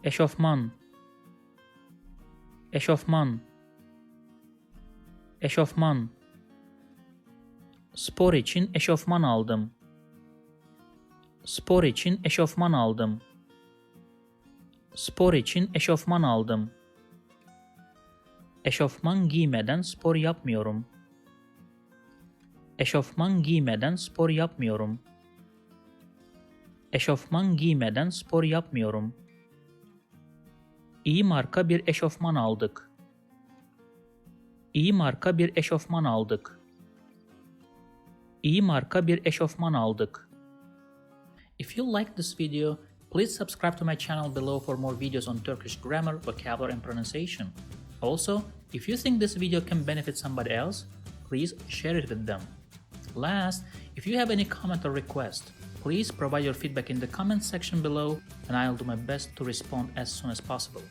Eşofman. Eşofman. Eşofman. Spor için eşofman aldım. Spor için eşofman aldım. Spor için eşofman aldım. Eşofman giymeden spor yapmıyorum. Eşofman giymeden spor yapmıyorum. Eşofman giymeden spor yapmıyorum. İyi marka bir eşofman aldık. İyi marka bir eşofman aldık. İyi marka bir eşofman aldık. If you like this video, please subscribe to my channel below for more videos on Turkish grammar, vocabulary and pronunciation. Also, if you think this video can benefit somebody else, please share it with them. Last, if you have any comment or request, please provide your feedback in the comment section below and I'll do my best to respond as soon as possible.